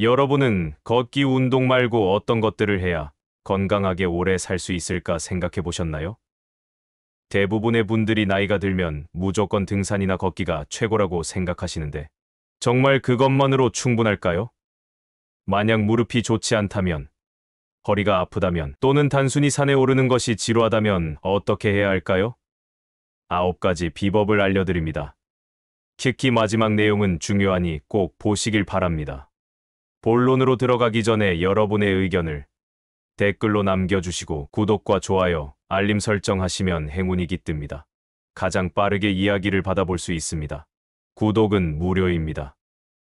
여러분은 걷기 운동 말고 어떤 것들을 해야 건강하게 오래 살 수 있을까 생각해 보셨나요? 대부분의 분들이 나이가 들면 무조건 등산이나 걷기가 최고라고 생각하시는데 정말 그것만으로 충분할까요? 만약 무릎이 좋지 않다면, 허리가 아프다면, 또는 단순히 산에 오르는 것이 지루하다면 어떻게 해야 할까요? 9가지 비법을 알려드립니다. 특히 마지막 내용은 중요하니 꼭 보시길 바랍니다. 본론으로 들어가기 전에 여러분의 의견을 댓글로 남겨주시고 구독과 좋아요, 알림 설정하시면 행운이 깃듭니다. 가장 빠르게 이야기를 받아볼 수 있습니다. 구독은 무료입니다.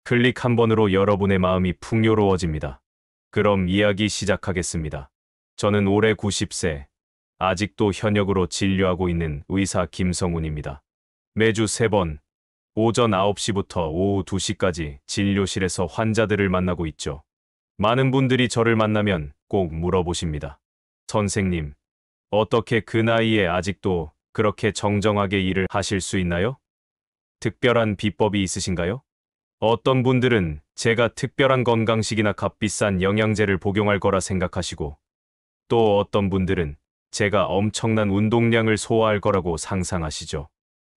클릭 한 번으로 여러분의 마음이 풍요로워집니다. 그럼 이야기 시작하겠습니다. 저는 올해 90세, 아직도 현역으로 진료하고 있는 의사 김성훈입니다. 매주 3번, 오전 9시부터 오후 2시까지 진료실에서 환자들을 만나고 있죠. 많은 분들이 저를 만나면 꼭 물어보십니다. 선생님, 어떻게 그 나이에 아직도 그렇게 정정하게 일을 하실 수 있나요? 특별한 비법이 있으신가요? 어떤 분들은 제가 특별한 건강식이나 값비싼 영양제를 복용할 거라 생각하시고, 또 어떤 분들은 제가 엄청난 운동량을 소화할 거라고 상상하시죠.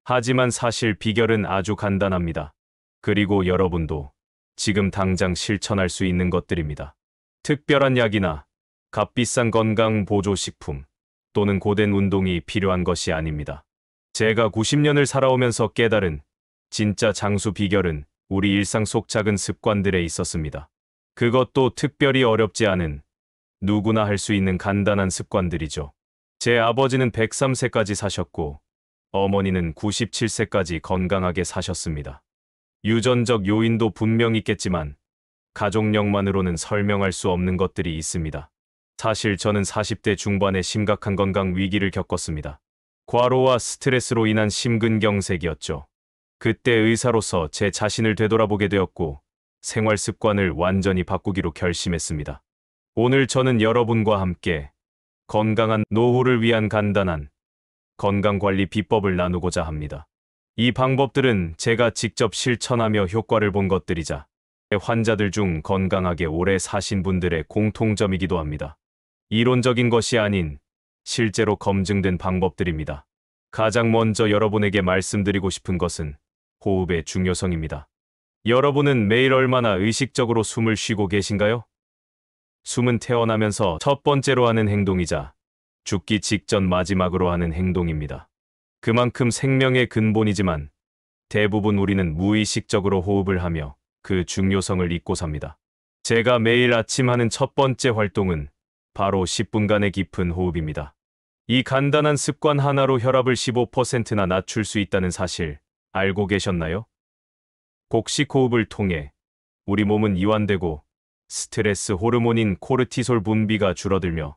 하지만 사실 비결은 아주 간단합니다. 그리고 여러분도 지금 당장 실천할 수 있는 것들입니다. 특별한 약이나 값비싼 건강 보조식품 또는 고된 운동이 필요한 것이 아닙니다. 제가 90년을 살아오면서 깨달은 진짜 장수 비결은 우리 일상 속 작은 습관들에 있었습니다. 그것도 특별히 어렵지 않은 누구나 할 수 있는 간단한 습관들이죠. 제 아버지는 103세까지 사셨고 어머니는 97세까지 건강하게 사셨습니다. 유전적 요인도 분명 있겠지만 가족력만으로는 설명할 수 없는 것들이 있습니다. 사실 저는 40대 중반에 심각한 건강 위기를 겪었습니다. 과로와 스트레스로 인한 심근경색이었죠. 그때 의사로서 제 자신을 되돌아보게 되었고 생활 습관을 완전히 바꾸기로 결심했습니다. 오늘 저는 여러분과 함께 건강한 노후를 위한 간단한 건강관리 비법을 나누고자 합니다. 이 방법들은 제가 직접 실천하며 효과를 본 것들이자 환자들 중 건강하게 오래 사신 분들의 공통점이기도 합니다. 이론적인 것이 아닌 실제로 검증된 방법들입니다. 가장 먼저 여러분에게 말씀드리고 싶은 것은 호흡의 중요성입니다. 여러분은 매일 얼마나 의식적으로 숨을 쉬고 계신가요? 숨은 태어나면서 첫 번째로 하는 행동이자 죽기 직전 마지막으로 하는 행동입니다. 그만큼 생명의 근본이지만 대부분 우리는 무의식적으로 호흡을 하며 그 중요성을 잊고 삽니다. 제가 매일 아침 하는 첫 번째 활동은 바로 10분간의 깊은 호흡입니다. 이 간단한 습관 하나로 혈압을 15%나 낮출 수 있다는 사실 알고 계셨나요? 복식 호흡을 통해 우리 몸은 이완되고 스트레스 호르몬인 코르티솔 분비가 줄어들며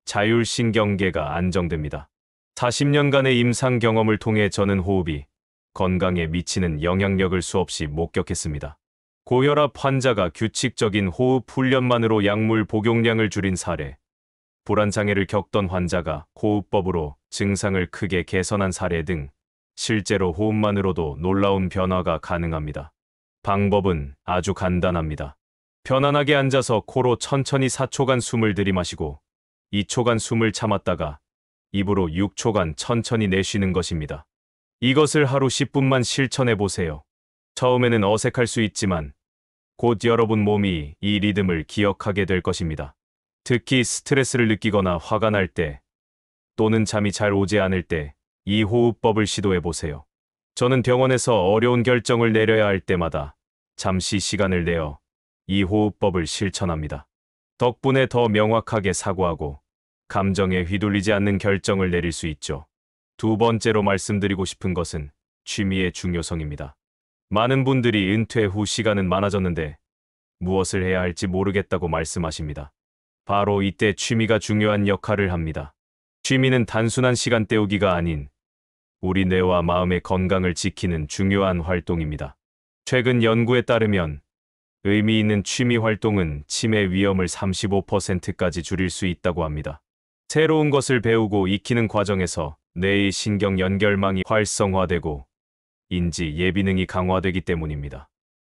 자율신경계가 안정됩니다. 40년간의 임상 경험을 통해 저는 호흡이 건강에 미치는 영향력을 수없이 목격했습니다. 고혈압 환자가 규칙적인 호흡 훈련만으로 약물 복용량을 줄인 사례, 불안장애를 겪던 환자가 호흡법으로 증상을 크게 개선한 사례 등 실제로 호흡만으로도 놀라운 변화가 가능합니다. 방법은 아주 간단합니다. 편안하게 앉아서 코로 천천히 4초간 숨을 들이마시고 2초간 숨을 참았다가 입으로 6초간 천천히 내쉬는 것입니다. 이것을 하루 10분만 실천해 보세요. 처음에는 어색할 수 있지만 곧 여러분 몸이 이 리듬을 기억하게 될 것입니다. 특히 스트레스를 느끼거나 화가 날 때 또는 잠이 잘 오지 않을 때 이 호흡법을 시도해 보세요. 저는 병원에서 어려운 결정을 내려야 할 때마다 잠시 시간을 내어 이 호흡법을 실천합니다. 덕분에 더 명확하게 사고하고 감정에 휘둘리지 않는 결정을 내릴 수 있죠. 두 번째로 말씀드리고 싶은 것은 취미의 중요성입니다. 많은 분들이 은퇴 후 시간은 많아졌는데 무엇을 해야 할지 모르겠다고 말씀하십니다. 바로 이때 취미가 중요한 역할을 합니다. 취미는 단순한 시간 때우기가 아닌 우리 뇌와 마음의 건강을 지키는 중요한 활동입니다. 최근 연구에 따르면 의미 있는 취미 활동은 치매 위험을 35%까지 줄일 수 있다고 합니다. 새로운 것을 배우고 익히는 과정에서 뇌의 신경 연결망이 활성화되고 인지 예비능이 강화되기 때문입니다.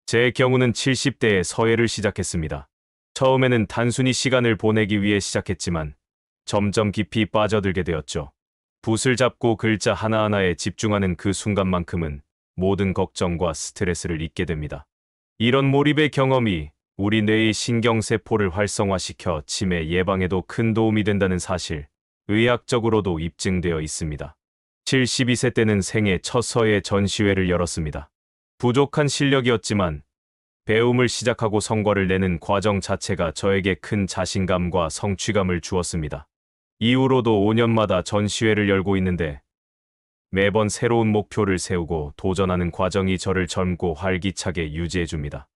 제 경우는 70대에 서예를 시작했습니다. 처음에는 단순히 시간을 보내기 위해 시작했지만 점점 깊이 빠져들게 되었죠. 붓을 잡고 글자 하나하나에 집중하는 그 순간만큼은 모든 걱정과 스트레스를 잊게 됩니다. 이런 몰입의 경험이 우리 뇌의 신경세포를 활성화시켜 치매 예방에도 큰 도움이 된다는 사실, 의학적으로도 입증되어 있습니다. 72세 때는 생애 첫 서예 전시회를 열었습니다. 부족한 실력이었지만 배움을 시작하고 성과를 내는 과정 자체가 저에게 큰 자신감과 성취감을 주었습니다. 이후로도 5년마다 전시회를 열고 있는데 매번 새로운 목표를 세우고 도전하는 과정이 저를 젊고 활기차게 유지해줍니다.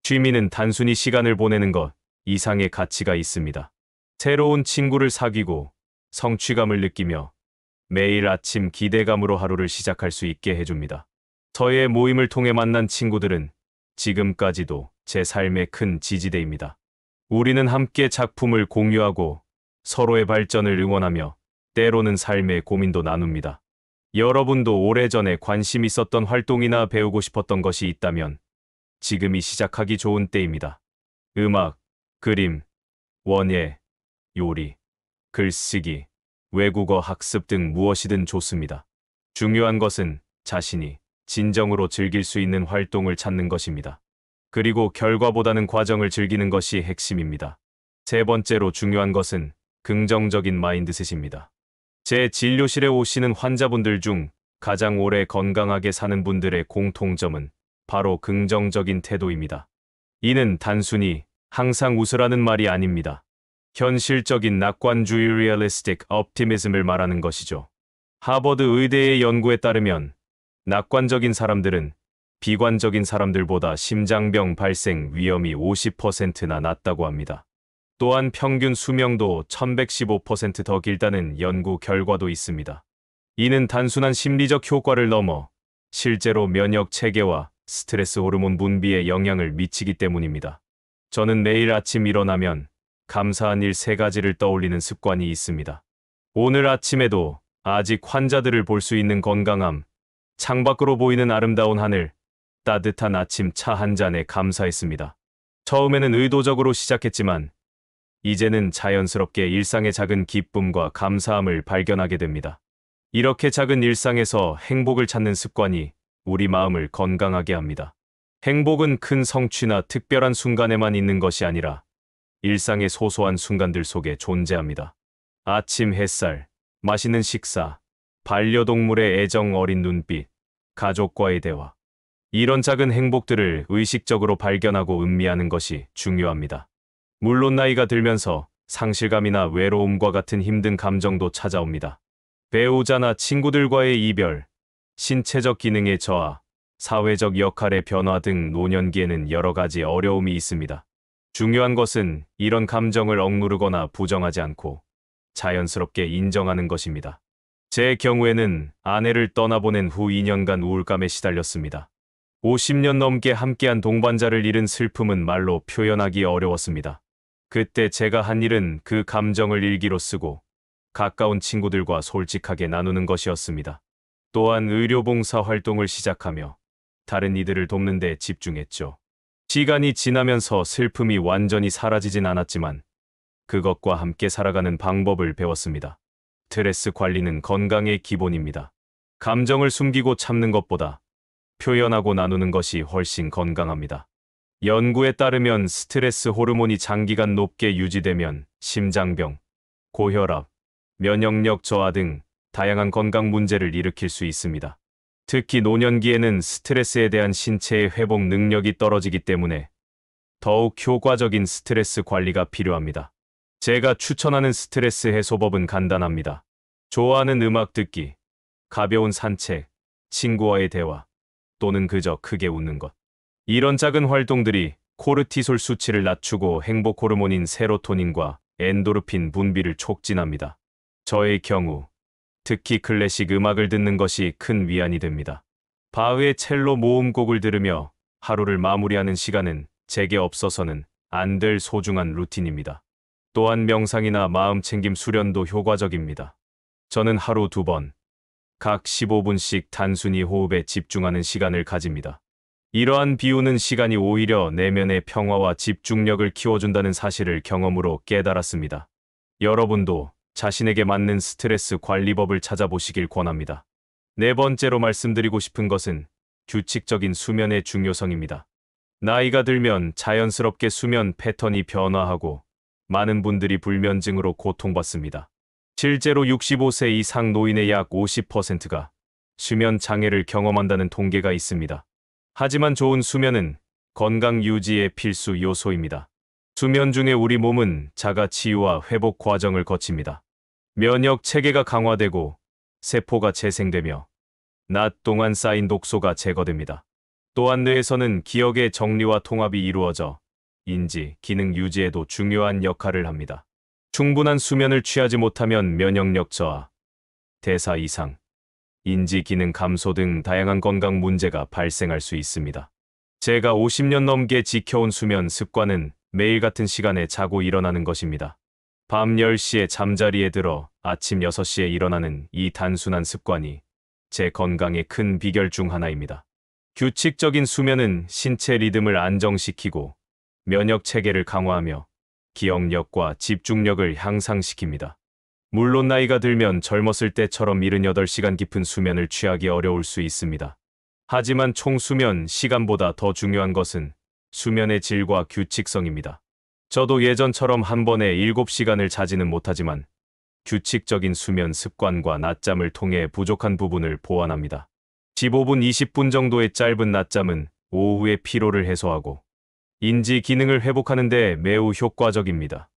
취미는 단순히 시간을 보내는 것 이상의 가치가 있습니다. 새로운 친구를 사귀고 성취감을 느끼며 매일 아침 기대감으로 하루를 시작할 수 있게 해줍니다. 서예 모임을 통해 만난 친구들은 지금까지도 제 삶의 큰 지지대입니다. 우리는 함께 작품을 공유하고 서로의 발전을 응원하며 때로는 삶의 고민도 나눕니다. 여러분도 오래전에 관심 있었던 활동이나 배우고 싶었던 것이 있다면 지금이 시작하기 좋은 때입니다. 음악, 그림, 원예, 요리, 글쓰기, 외국어 학습 등 무엇이든 좋습니다. 중요한 것은 자신이 진정으로 즐길 수 있는 활동을 찾는 것입니다. 그리고 결과보다는 과정을 즐기는 것이 핵심입니다. 세 번째로 중요한 것은 긍정적인 마인드셋입니다. 제 진료실에 오시는 환자분들 중 가장 오래 건강하게 사는 분들의 공통점은 바로 긍정적인 태도입니다. 이는 단순히 항상 웃으라는 말이 아닙니다. 현실적인 낙관주의 realistic optimism을 말하는 것이죠. 하버드 의대의 연구에 따르면 낙관적인 사람들은 비관적인 사람들보다 심장병 발생 위험이 50%나 낮다고 합니다. 또한 평균 수명도 1115% 더 길다는 연구 결과도 있습니다. 이는 단순한 심리적 효과를 넘어 실제로 면역 체계와 스트레스 호르몬 분비에 영향을 미치기 때문입니다. 저는 매일 아침 일어나면 감사한 일 3가지를 떠올리는 습관이 있습니다. 오늘 아침에도 아직 환자들을 볼 수 있는 건강함, 창밖으로 보이는 아름다운 하늘, 따뜻한 아침 차 한 잔에 감사했습니다. 처음에는 의도적으로 시작했지만 이제는 자연스럽게 일상의 작은 기쁨과 감사함을 발견하게 됩니다. 이렇게 작은 일상에서 행복을 찾는 습관이 우리 마음을 건강하게 합니다. 행복은 큰 성취나 특별한 순간에만 있는 것이 아니라 일상의 소소한 순간들 속에 존재합니다. 아침 햇살, 맛있는 식사, 반려동물의 애정 어린 눈빛, 가족과의 대화. 이런 작은 행복들을 의식적으로 발견하고 음미하는 것이 중요합니다. 물론 나이가 들면서 상실감이나 외로움과 같은 힘든 감정도 찾아옵니다. 배우자나 친구들과의 이별, 신체적 기능의 저하, 사회적 역할의 변화 등 노년기에는 여러 가지 어려움이 있습니다. 중요한 것은 이런 감정을 억누르거나 부정하지 않고 자연스럽게 인정하는 것입니다. 제 경우에는 아내를 떠나보낸 후 2년간 우울감에 시달렸습니다. 50년 넘게 함께한 동반자를 잃은 슬픔은 말로 표현하기 어려웠습니다. 그때 제가 한 일은 그 감정을 일기로 쓰고 가까운 친구들과 솔직하게 나누는 것이었습니다. 또한 의료봉사 활동을 시작하며 다른 이들을 돕는 데 집중했죠. 시간이 지나면서 슬픔이 완전히 사라지진 않았지만 그것과 함께 살아가는 방법을 배웠습니다. 스트레스 관리는 건강의 기본입니다. 감정을 숨기고 참는 것보다 표현하고 나누는 것이 훨씬 건강합니다. 연구에 따르면 스트레스 호르몬이 장기간 높게 유지되면 심장병, 고혈압, 면역력 저하 등 다양한 건강 문제를 일으킬 수 있습니다. 특히 노년기에는 스트레스에 대한 신체의 회복 능력이 떨어지기 때문에 더욱 효과적인 스트레스 관리가 필요합니다. 제가 추천하는 스트레스 해소법은 간단합니다. 좋아하는 음악 듣기, 가벼운 산책, 친구와의 대화, 또는 그저 크게 웃는 것. 이런 작은 활동들이 코르티솔 수치를 낮추고 행복 호르몬인 세로토닌과 엔도르핀 분비를 촉진합니다. 저의 경우 특히 클래식 음악을 듣는 것이 큰 위안이 됩니다. 바흐의 첼로 모음곡을 들으며 하루를 마무리하는 시간은 제게 없어서는 안 될 소중한 루틴입니다. 또한 명상이나 마음챙김 수련도 효과적입니다. 저는 하루 2번, 각 15분씩 단순히 호흡에 집중하는 시간을 가집니다. 이러한 비우는 시간이 오히려 내면의 평화와 집중력을 키워준다는 사실을 경험으로 깨달았습니다. 여러분도 자신에게 맞는 스트레스 관리법을 찾아보시길 권합니다. 네 번째로 말씀드리고 싶은 것은 규칙적인 수면의 중요성입니다. 나이가 들면 자연스럽게 수면 패턴이 변화하고 많은 분들이 불면증으로 고통받습니다. 실제로 65세 이상 노인의 약 50%가 수면 장애를 경험한다는 통계가 있습니다. 하지만 좋은 수면은 건강 유지의 필수 요소입니다. 수면 중에 우리 몸은 자가 치유와 회복 과정을 거칩니다. 면역 체계가 강화되고 세포가 재생되며 낮 동안 쌓인 독소가 제거됩니다. 또한 뇌에서는 기억의 정리와 통합이 이루어져 인지, 기능 유지에도 중요한 역할을 합니다. 충분한 수면을 취하지 못하면 면역력 저하, 대사 이상, 인지 기능 감소 등 다양한 건강 문제가 발생할 수 있습니다. 제가 50년 넘게 지켜온 수면 습관은 매일 같은 시간에 자고 일어나는 것입니다. 밤 10시에 잠자리에 들어 아침 6시에 일어나는 이 단순한 습관이 제 건강의 큰 비결 중 하나입니다. 규칙적인 수면은 신체 리듬을 안정시키고 면역 체계를 강화하며 기억력과 집중력을 향상시킵니다. 물론 나이가 들면 젊었을 때처럼 78시간 깊은 수면을 취하기 어려울 수 있습니다. 하지만 총 수면 시간보다 더 중요한 것은 수면의 질과 규칙성입니다. 저도 예전처럼 한 번에 7시간을 자지는 못하지만 규칙적인 수면 습관과 낮잠을 통해 부족한 부분을 보완합니다. 15분, 20분 정도의 짧은 낮잠은 오후의 피로를 해소하고 인지 기능을 회복하는 데 매우 효과적입니다.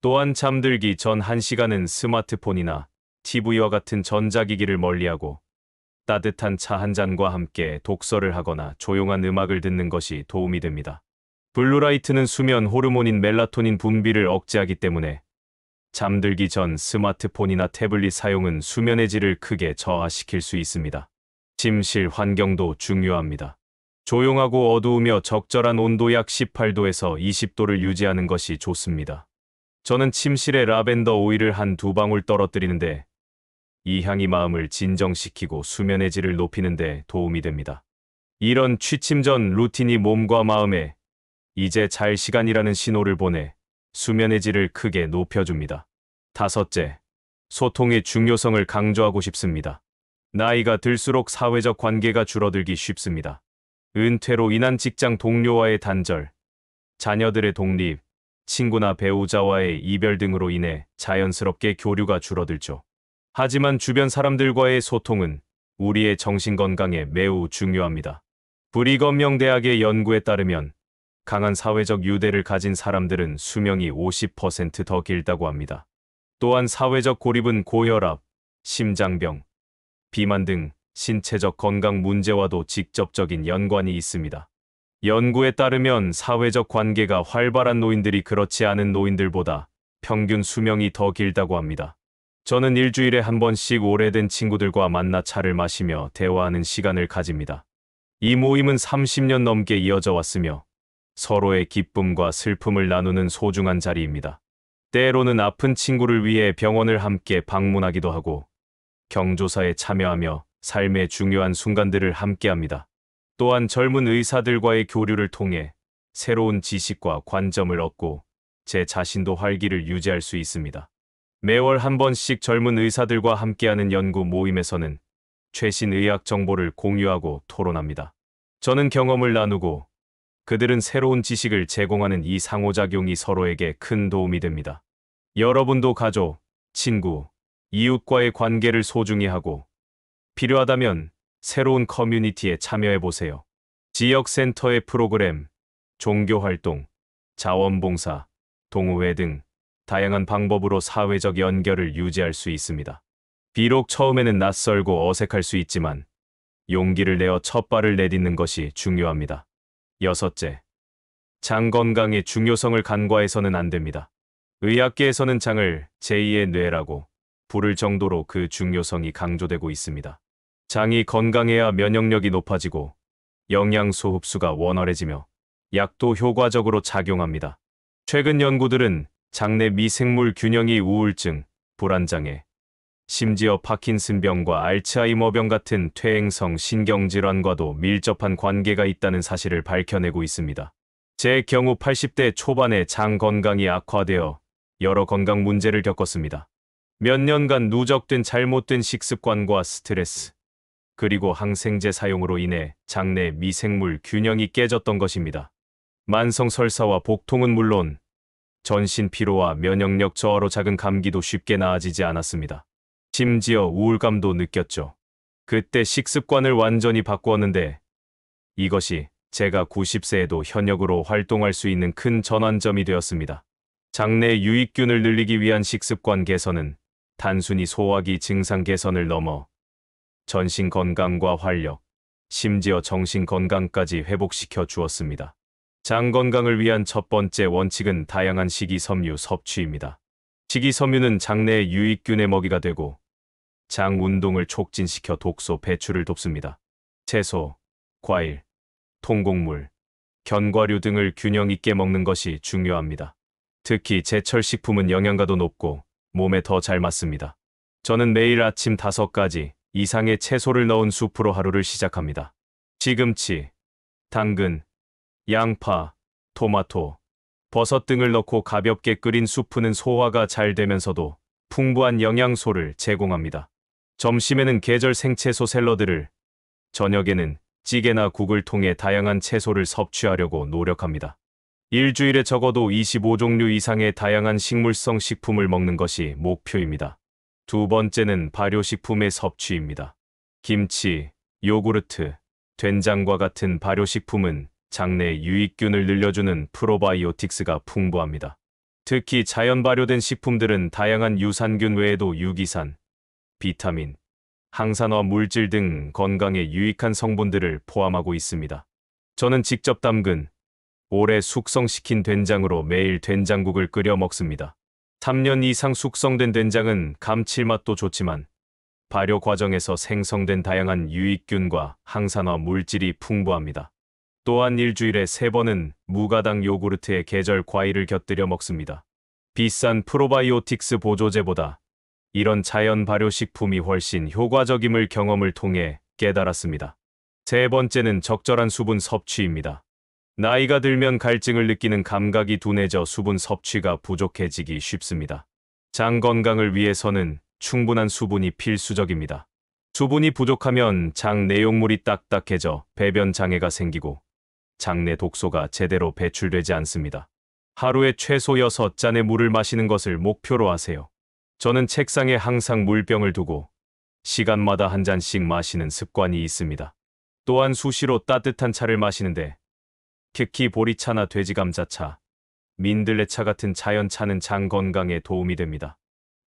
또한 잠들기 전 1시간은 스마트폰이나 TV와 같은 전자기기를 멀리하고 따뜻한 차 한 잔과 함께 독서를 하거나 조용한 음악을 듣는 것이 도움이 됩니다. 블루라이트는 수면 호르몬인 멜라토닌 분비를 억제하기 때문에 잠들기 전 스마트폰이나 태블릿 사용은 수면의 질을 크게 저하시킬 수 있습니다. 침실 환경도 중요합니다. 조용하고 어두우며 적절한 온도 약 18도에서 20도를 유지하는 것이 좋습니다. 저는 침실에 라벤더 오일을 한 2방울 떨어뜨리는데 이 향이 마음을 진정시키고 수면의 질을 높이는 데 도움이 됩니다. 이런 취침 전 루틴이 몸과 마음에 이제 잘 시간이라는 신호를 보내 수면의 질을 크게 높여줍니다. 다섯째, 소통의 중요성을 강조하고 싶습니다. 나이가 들수록 사회적 관계가 줄어들기 쉽습니다. 은퇴로 인한 직장 동료와의 단절, 자녀들의 독립, 친구나 배우자와의 이별 등으로 인해 자연스럽게 교류가 줄어들죠. 하지만 주변 사람들과의 소통은 우리의 정신건강에 매우 중요합니다. 브리검 대학의 연구에 따르면 강한 사회적 유대를 가진 사람들은 수명이 50% 더 길다고 합니다. 또한 사회적 고립은 고혈압, 심장병, 비만 등 신체적 건강 문제와도 직접적인 연관이 있습니다. 연구에 따르면 사회적 관계가 활발한 노인들이 그렇지 않은 노인들보다 평균 수명이 더 길다고 합니다. 저는 일주일에 한 번씩 오래된 친구들과 만나 차를 마시며 대화하는 시간을 가집니다. 이 모임은 30년 넘게 이어져 왔으며 서로의 기쁨과 슬픔을 나누는 소중한 자리입니다. 때로는 아픈 친구를 위해 병원을 함께 방문하기도 하고 경조사에 참여하며 삶의 중요한 순간들을 함께합니다. 또한 젊은 의사들과의 교류를 통해 새로운 지식과 관점을 얻고 제 자신도 활기를 유지할 수 있습니다. 매월 한 번씩 젊은 의사들과 함께하는 연구 모임에서는 최신 의학 정보를 공유하고 토론합니다. 저는 경험을 나누고 그들은 새로운 지식을 제공하는 이 상호작용이 서로에게 큰 도움이 됩니다. 여러분도 가족, 친구, 이웃과의 관계를 소중히 하고 필요하다면 새로운 커뮤니티에 참여해보세요. 지역센터의 프로그램, 종교활동, 자원봉사, 동호회 등 다양한 방법으로 사회적 연결을 유지할 수 있습니다. 비록 처음에는 낯설고 어색할 수 있지만 용기를 내어 첫 발을 내딛는 것이 중요합니다. 여섯째, 장 건강의 중요성을 간과해서는 안 됩니다. 의학계에서는 장을 제2의 뇌라고 부를 정도로 그 중요성이 강조되고 있습니다. 장이 건강해야 면역력이 높아지고 영양소 흡수가 원활해지며 약도 효과적으로 작용합니다. 최근 연구들은 장내 미생물 균형이 우울증, 불안장애, 심지어 파킨슨병과 알츠하이머병 같은 퇴행성 신경질환과도 밀접한 관계가 있다는 사실을 밝혀내고 있습니다. 제 경우 80대 초반에 장 건강이 악화되어 여러 건강 문제를 겪었습니다. 몇 년간 누적된 잘못된 식습관과 스트레스, 그리고 항생제 사용으로 인해 장내 미생물 균형이 깨졌던 것입니다. 만성 설사와 복통은 물론 전신 피로와 면역력 저하로 작은 감기도 쉽게 나아지지 않았습니다. 심지어 우울감도 느꼈죠. 그때 식습관을 완전히 바꾸었는데 이것이 제가 90세에도 현역으로 활동할 수 있는 큰 전환점이 되었습니다. 장내 유익균을 늘리기 위한 식습관 개선은 단순히 소화기 증상 개선을 넘어 전신 건강과 활력, 심지어 정신 건강까지 회복시켜 주었습니다. 장 건강을 위한 첫 번째 원칙은 다양한 식이섬유 섭취입니다. 식이섬유는 장내 유익균의 먹이가 되고 장 운동을 촉진시켜 독소 배출을 돕습니다. 채소, 과일, 통곡물, 견과류 등을 균형 있게 먹는 것이 중요합니다. 특히 제철 식품은 영양가도 높고 몸에 더 잘 맞습니다. 저는 매일 아침 5가지 이상의 채소를 넣은 수프로 하루를 시작합니다. 시금치, 당근, 양파, 토마토, 버섯 등을 넣고 가볍게 끓인 수프는 소화가 잘 되면서도 풍부한 영양소를 제공합니다. 점심에는 계절 생채소 샐러드를, 저녁에는 찌개나 국을 통해 다양한 채소를 섭취하려고 노력합니다. 일주일에 적어도 25종류 이상의 다양한 식물성 식품을 먹는 것이 목표입니다. 두 번째는 발효식품의 섭취입니다. 김치, 요구르트, 된장과 같은 발효식품은 장내 유익균을 늘려주는 프로바이오틱스가 풍부합니다. 특히 자연 발효된 식품들은 다양한 유산균 외에도 유기산, 비타민, 항산화 물질 등 건강에 유익한 성분들을 포함하고 있습니다. 저는 직접 담근, 오래 숙성시킨 된장으로 매일 된장국을 끓여 먹습니다. 3년 이상 숙성된 된장은 감칠맛도 좋지만 발효 과정에서 생성된 다양한 유익균과 항산화 물질이 풍부합니다. 또한 일주일에 3번은 무가당 요구르트에 계절 과일을 곁들여 먹습니다. 비싼 프로바이오틱스 보조제보다 이런 자연 발효식품이 훨씬 효과적임을 경험을 통해 깨달았습니다. 세 번째는 적절한 수분 섭취입니다. 나이가 들면 갈증을 느끼는 감각이 둔해져 수분 섭취가 부족해지기 쉽습니다. 장 건강을 위해서는 충분한 수분이 필수적입니다. 수분이 부족하면 장 내용물이 딱딱해져 배변 장애가 생기고 장내 독소가 제대로 배출되지 않습니다. 하루에 최소 6잔의 물을 마시는 것을 목표로 하세요. 저는 책상에 항상 물병을 두고 시간마다 한 잔씩 마시는 습관이 있습니다. 또한 수시로 따뜻한 차를 마시는데 특히 보리차나 돼지감자차, 민들레차 같은 자연차는 장 건강에 도움이 됩니다.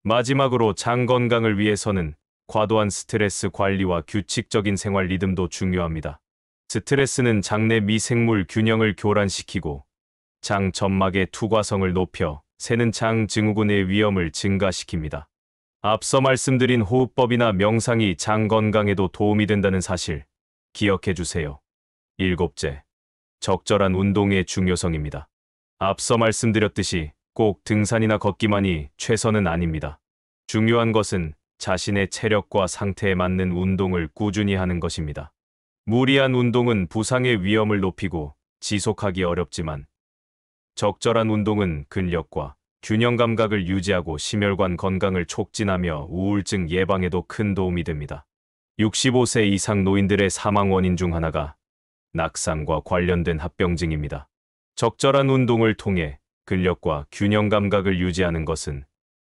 마지막으로 장 건강을 위해서는 과도한 스트레스 관리와 규칙적인 생활 리듬도 중요합니다. 스트레스는 장내 미생물 균형을 교란시키고 장 점막의 투과성을 높여 새는 장 증후군의 위험을 증가시킵니다. 앞서 말씀드린 호흡법이나 명상이 장 건강에도 도움이 된다는 사실 기억해 주세요. 7째, 적절한 운동의 중요성입니다. 앞서 말씀드렸듯이 꼭 등산이나 걷기만이 최선은 아닙니다. 중요한 것은 자신의 체력과 상태에 맞는 운동을 꾸준히 하는 것입니다. 무리한 운동은 부상의 위험을 높이고 지속하기 어렵지만 적절한 운동은 근력과 균형 감각을 유지하고 심혈관 건강을 촉진하며 우울증 예방에도 큰 도움이 됩니다. 65세 이상 노인들의 사망 원인 중 하나가 낙상과 관련된 합병증입니다. 적절한 운동을 통해 근력과 균형 감각을 유지하는 것은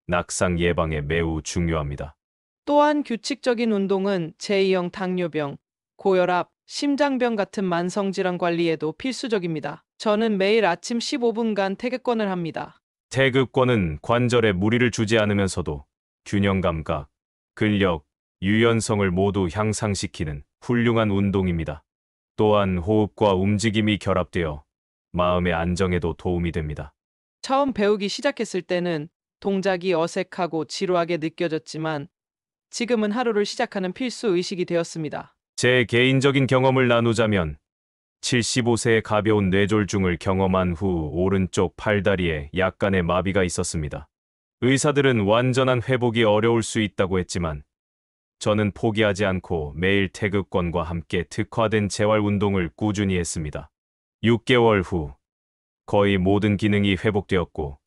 낙상 예방에 매우 중요합니다. 또한 규칙적인 운동은 제2형 당뇨병, 고혈압, 심장병 같은 만성질환 관리에도 필수적입니다. 저는 매일 아침 15분간 태극권을 합니다. 태극권은 관절에 무리를 주지 않으면서도 균형 감각, 근력, 유연성을 모두 향상시키는 훌륭한 운동입니다. 또한 호흡과 움직임이 결합되어 마음의 안정에도 도움이 됩니다. 처음 배우기 시작했을 때는 동작이 어색하고 지루하게 느껴졌지만 지금은 하루를 시작하는 필수 의식이 되었습니다. 제 개인적인 경험을 나누자면 75세의 가벼운 뇌졸중을 경험한 후 오른쪽 팔다리에 약간의 마비가 있었습니다. 의사들은 완전한 회복이 어려울 수 있다고 했지만 저는 포기하지 않고 매일 태극권과 함께 특화된 재활 운동을 꾸준히 했습니다. 6개월 후 거의 모든 기능이 회복되었고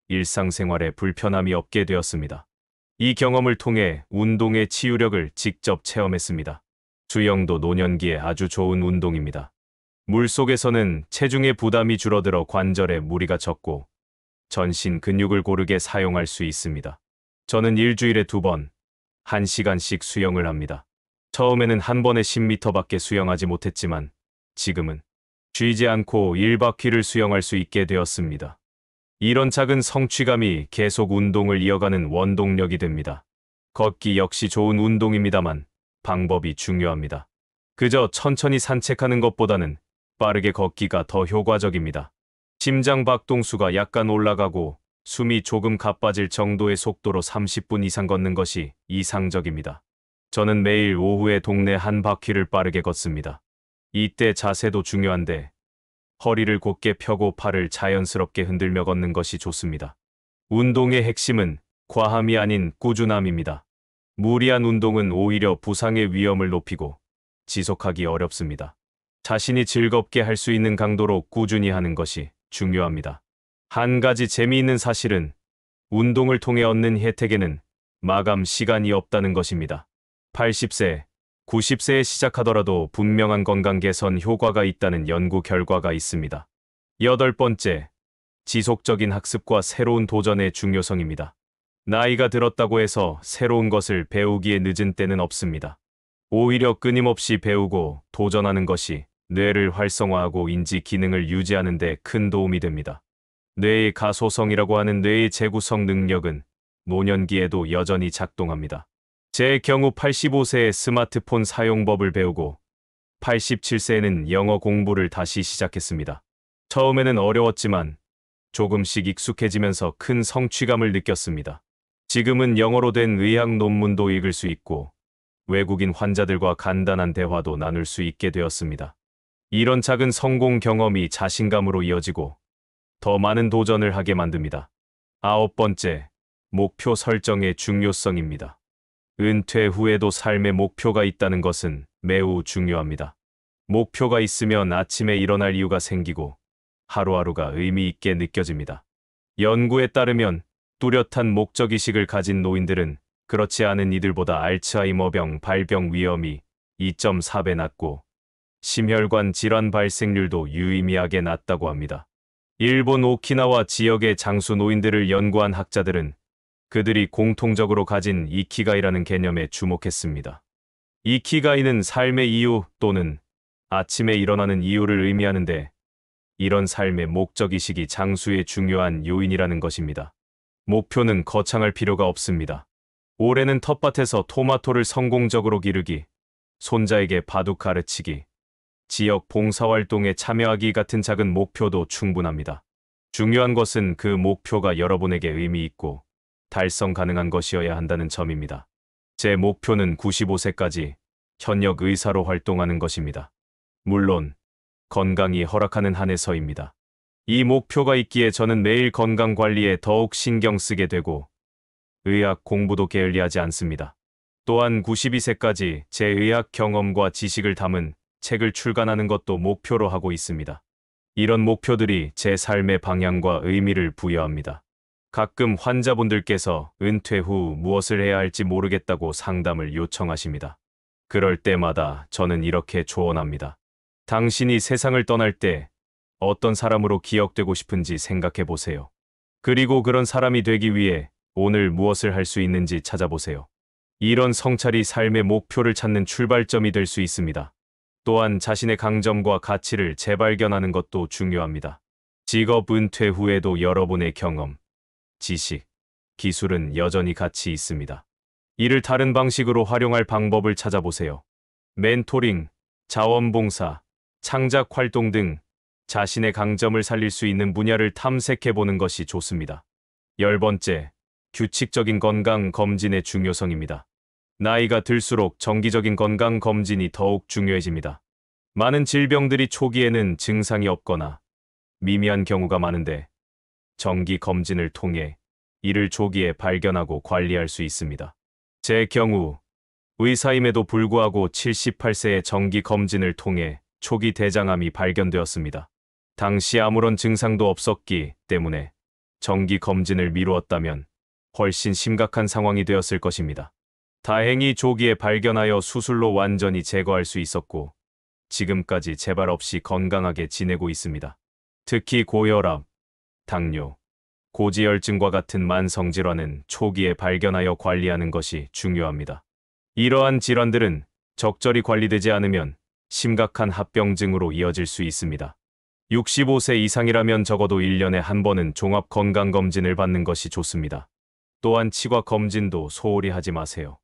일상생활에 불편함이 없게 되었습니다. 이 경험을 통해 운동의 치유력을 직접 체험했습니다. 수영도 노년기에 아주 좋은 운동입니다. 물속에서는 체중의 부담이 줄어들어 관절에 무리가 적고 전신 근육을 고르게 사용할 수 있습니다. 저는 일주일에 2번, 1시간씩 수영을 합니다. 처음에는 한 번에 10m밖에 수영하지 못했지만 지금은 쉬지 않고 1바퀴를 수영할 수 있게 되었습니다. 이런 작은 성취감이 계속 운동을 이어가는 원동력이 됩니다. 걷기 역시 좋은 운동입니다만 방법이 중요합니다. 그저 천천히 산책하는 것보다는 빠르게 걷기가 더 효과적입니다. 심장 박동수가 약간 올라가고 숨이 조금 가빠질 정도의 속도로 30분 이상 걷는 것이 이상적입니다. 저는 매일 오후에 동네 한 바퀴를 빠르게 걷습니다. 이때 자세도 중요한데 허리를 곧게 펴고 팔을 자연스럽게 흔들며 걷는 것이 좋습니다. 운동의 핵심은 과함이 아닌 꾸준함입니다. 무리한 운동은 오히려 부상의 위험을 높이고 지속하기 어렵습니다. 자신이 즐겁게 할 수 있는 강도로 꾸준히 하는 것이 중요합니다. 한 가지 재미있는 사실은 운동을 통해 얻는 혜택에는 마감 시간이 없다는 것입니다. 80세, 90세에 시작하더라도 분명한 건강 개선 효과가 있다는 연구 결과가 있습니다. 8번째, 지속적인 학습과 새로운 도전의 중요성입니다. 나이가 들었다고 해서 새로운 것을 배우기에 늦은 때는 없습니다. 오히려 끊임없이 배우고 도전하는 것이 뇌를 활성화하고 인지 기능을 유지하는 데 큰 도움이 됩니다. 뇌의 가소성이라고 하는 뇌의 재구성 능력은 노년기에도 여전히 작동합니다. 제 경우 85세에 스마트폰 사용법을 배우고 87세에는 영어 공부를 다시 시작했습니다. 처음에는 어려웠지만 조금씩 익숙해지면서 큰 성취감을 느꼈습니다. 지금은 영어로 된 의학 논문도 읽을 수 있고 외국인 환자들과 간단한 대화도 나눌 수 있게 되었습니다. 이런 작은 성공 경험이 자신감으로 이어지고 더 많은 도전을 하게 만듭니다. 9번째, 목표 설정의 중요성입니다. 은퇴 후에도 삶의 목표가 있다는 것은 매우 중요합니다. 목표가 있으면 아침에 일어날 이유가 생기고 하루하루가 의미 있게 느껴집니다. 연구에 따르면 뚜렷한 목적의식을 가진 노인들은 그렇지 않은 이들보다 알츠하이머병 발병 위험이 2.4배 낮고 심혈관 질환 발생률도 유의미하게 낮다고 합니다. 일본 오키나와 지역의 장수 노인들을 연구한 학자들은 그들이 공통적으로 가진 이키가이라는 개념에 주목했습니다. 이키가이는 삶의 이유 또는 아침에 일어나는 이유를 의미하는데 이런 삶의 목적의식이 장수의 중요한 요인이라는 것입니다. 목표는 거창할 필요가 없습니다. 올해는 텃밭에서 토마토를 성공적으로 기르기, 손자에게 바둑 가르치기, 지역 봉사활동에 참여하기 같은 작은 목표도 충분합니다. 중요한 것은 그 목표가 여러분에게 의미 있고 달성 가능한 것이어야 한다는 점입니다. 제 목표는 95세까지 현역 의사로 활동하는 것입니다. 물론 건강이 허락하는 한에서입니다. 이 목표가 있기에 저는 매일 건강 관리에 더욱 신경 쓰게 되고 의학 공부도 게을리하지 않습니다. 또한 92세까지 제 의학 경험과 지식을 담은 책을 출간하는 것도 목표로 하고 있습니다. 이런 목표들이 제 삶의 방향과 의미를 부여합니다. 가끔 환자분들께서 은퇴 후 무엇을 해야 할지 모르겠다고 상담을 요청하십니다. 그럴 때마다 저는 이렇게 조언합니다. 당신이 세상을 떠날 때 어떤 사람으로 기억되고 싶은지 생각해 보세요. 그리고 그런 사람이 되기 위해 오늘 무엇을 할 수 있는지 찾아보세요. 이런 성찰이 삶의 목표를 찾는 출발점이 될 수 있습니다. 또한 자신의 강점과 가치를 재발견하는 것도 중요합니다. 직업 은퇴 후에도 여러분의 경험, 지식, 기술은 여전히 가치 있습니다. 이를 다른 방식으로 활용할 방법을 찾아보세요. 멘토링, 자원봉사, 창작 활동 등 자신의 강점을 살릴 수 있는 분야를 탐색해보는 것이 좋습니다. 10번째, 규칙적인 건강 검진의 중요성입니다. 나이가 들수록 정기적인 건강 검진이 더욱 중요해집니다. 많은 질병들이 초기에는 증상이 없거나 미미한 경우가 많은데 정기 검진을 통해 이를 조기에 발견하고 관리할 수 있습니다. 제 경우 의사임에도 불구하고 78세의 정기 검진을 통해 초기 대장암이 발견되었습니다. 당시 아무런 증상도 없었기 때문에 정기 검진을 미루었다면 훨씬 심각한 상황이 되었을 것입니다. 다행히 조기에 발견하여 수술로 완전히 제거할 수 있었고 지금까지 재발 없이 건강하게 지내고 있습니다. 특히 고혈압, 당뇨, 고지혈증과 같은 만성질환은 초기에 발견하여 관리하는 것이 중요합니다. 이러한 질환들은 적절히 관리되지 않으면 심각한 합병증으로 이어질 수 있습니다. 65세 이상이라면 적어도 1년에 한 번은 종합건강검진을 받는 것이 좋습니다. 또한 치과검진도 소홀히 하지 마세요.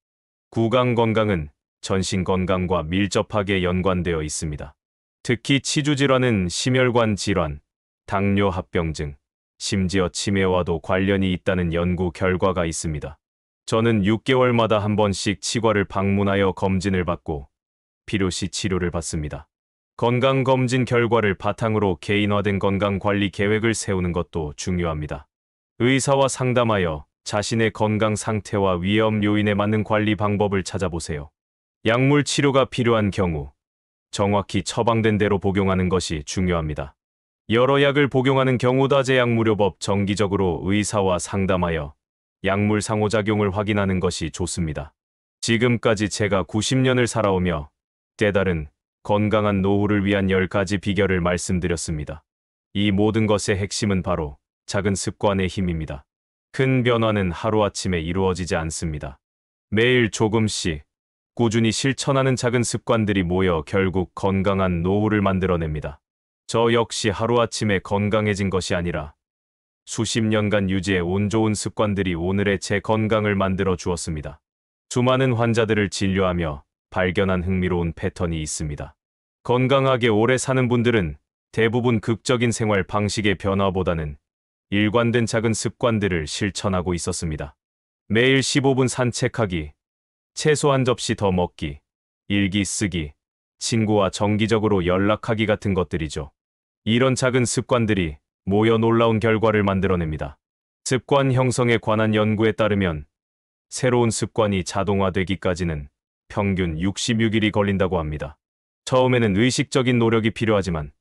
구강건강은 전신건강과 밀접하게 연관되어 있습니다. 특히 치주질환은 심혈관 질환, 당뇨 합병증, 심지어 치매와도 관련이 있다는 연구 결과가 있습니다. 저는 6개월마다 한 번씩 치과를 방문하여 검진을 받고 필요시 치료를 받습니다. 건강검진 결과를 바탕으로 개인화된 건강관리 계획을 세우는 것도 중요합니다. 의사와 상담하여 자신의 건강 상태와 위험 요인에 맞는 관리 방법을 찾아보세요. 약물 치료가 필요한 경우 정확히 처방된 대로 복용하는 것이 중요합니다. 여러 약을 복용하는 경우 다제약무료법 정기적으로 의사와 상담하여 약물 상호작용을 확인하는 것이 좋습니다. 지금까지 제가 90년을 살아오며 깨달은 건강한 노후를 위한 10가지 비결을 말씀드렸습니다. 이 모든 것의 핵심은 바로 작은 습관의 힘입니다. 큰 변화는 하루아침에 이루어지지 않습니다. 매일 조금씩 꾸준히 실천하는 작은 습관들이 모여 결국 건강한 노후를 만들어냅니다. 저 역시 하루아침에 건강해진 것이 아니라 수십 년간 유지해 온 좋은 습관들이 오늘의 제 건강을 만들어 주었습니다. 수많은 환자들을 진료하며 발견한 흥미로운 패턴이 있습니다. 건강하게 오래 사는 분들은 대부분 극적인 생활 방식의 변화보다는 일관된 작은 습관들을 실천하고 있었습니다. 매일 15분 산책하기, 채소 한 접시 더 먹기, 일기 쓰기, 친구와 정기적으로 연락하기 같은 것들이죠. 이런 작은 습관들이 모여 놀라운 결과를 만들어냅니다. 습관 형성에 관한 연구에 따르면 새로운 습관이 자동화되기까지는 평균 66일이 걸린다고 합니다. 처음에는 의식적인 노력이 필요하지만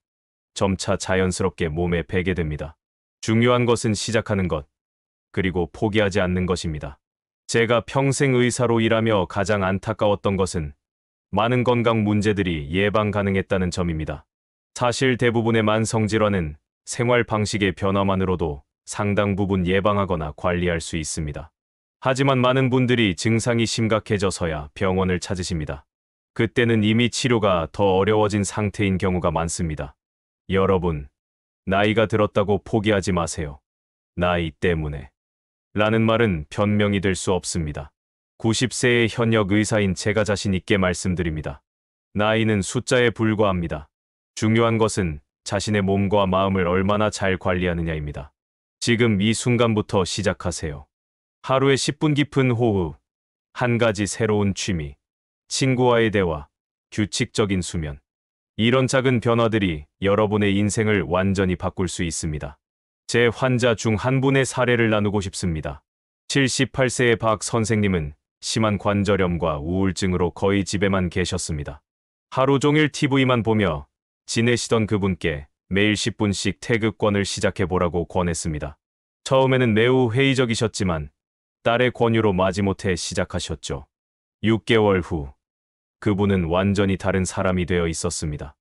점차 자연스럽게 몸에 배게 됩니다. 중요한 것은 시작하는 것, 그리고 포기하지 않는 것입니다. 제가 평생 의사로 일하며 가장 안타까웠던 것은 많은 건강 문제들이 예방 가능했다는 점입니다. 사실 대부분의 만성질환은 생활 방식의 변화만으로도 상당 부분 예방하거나 관리할 수 있습니다. 하지만 많은 분들이 증상이 심각해져서야 병원을 찾으십니다. 그때는 이미 치료가 더 어려워진 상태인 경우가 많습니다. 여러분, 나이가 들었다고 포기하지 마세요. 나이 때문에 라는 말은 변명이 될 수 없습니다. 90세의 현역 의사인 제가 자신 있게 말씀드립니다. 나이는 숫자에 불과합니다. 중요한 것은 자신의 몸과 마음을 얼마나 잘 관리하느냐입니다. 지금 이 순간부터 시작하세요. 하루에 10분 깊은 호흡, 한 가지 새로운 취미, 친구와의 대화, 규칙적인 수면. 이런 작은 변화들이 여러분의 인생을 완전히 바꿀 수 있습니다. 제 환자 중 한 분의 사례를 나누고 싶습니다. 78세의 박 선생님은 심한 관절염과 우울증으로 거의 집에만 계셨습니다. 하루 종일 TV만 보며 지내시던 그분께 매일 10분씩 태극권을 시작해보라고 권했습니다. 처음에는 매우 회의적이셨지만 딸의 권유로 마지못해 시작하셨죠. 6개월 후 그분은 완전히 다른 사람이 되어 있었습니다.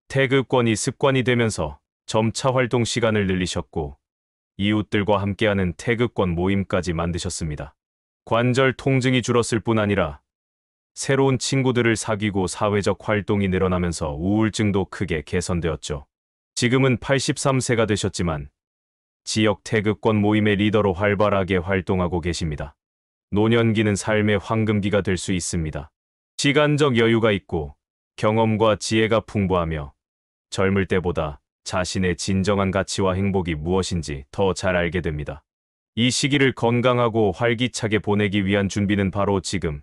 태극권이 습관이 되면서 점차 활동 시간을 늘리셨고 이웃들과 함께하는 태극권 모임까지 만드셨습니다. 관절 통증이 줄었을 뿐 아니라 새로운 친구들을 사귀고 사회적 활동이 늘어나면서 우울증도 크게 개선되었죠. 지금은 83세가 되셨지만 지역 태극권 모임의 리더로 활발하게 활동하고 계십니다. 노년기는 삶의 황금기가 될 수 있습니다. 시간적 여유가 있고 경험과 지혜가 풍부하며 젊을 때보다 자신의 진정한 가치와 행복이 무엇인지 더 잘 알게 됩니다. 이 시기를 건강하고 활기차게 보내기 위한 준비는 바로 지금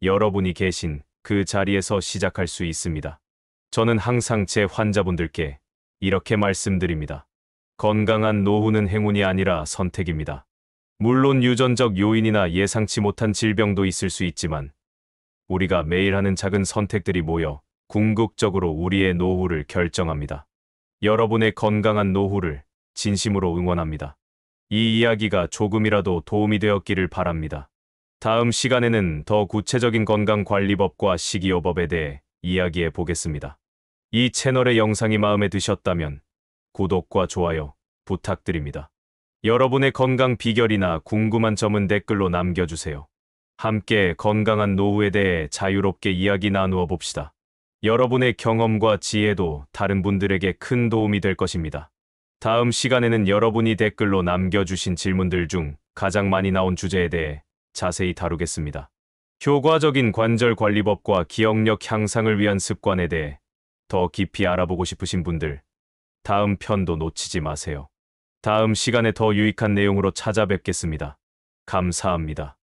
여러분이 계신 그 자리에서 시작할 수 있습니다. 저는 항상 제 환자분들께 이렇게 말씀드립니다. 건강한 노후는 행운이 아니라 선택입니다. 물론 유전적 요인이나 예상치 못한 질병도 있을 수 있지만 우리가 매일 하는 작은 선택들이 모여 궁극적으로 우리의 노후를 결정합니다. 여러분의 건강한 노후를 진심으로 응원합니다. 이 이야기가 조금이라도 도움이 되었기를 바랍니다. 다음 시간에는 더 구체적인 건강관리법과 식이요법에 대해 이야기해 보겠습니다. 이 채널의 영상이 마음에 드셨다면 구독과 좋아요 부탁드립니다. 여러분의 건강 비결이나 궁금한 점은 댓글로 남겨주세요. 함께 건강한 노후에 대해 자유롭게 이야기 나누어 봅시다. 여러분의 경험과 지혜도 다른 분들에게 큰 도움이 될 것입니다. 다음 시간에는 여러분이 댓글로 남겨주신 질문들 중 가장 많이 나온 주제에 대해 자세히 다루겠습니다. 효과적인 관절 관리법과 기억력 향상을 위한 습관에 대해 더 깊이 알아보고 싶으신 분들, 다음 편도 놓치지 마세요. 다음 시간에 더 유익한 내용으로 찾아뵙겠습니다. 감사합니다.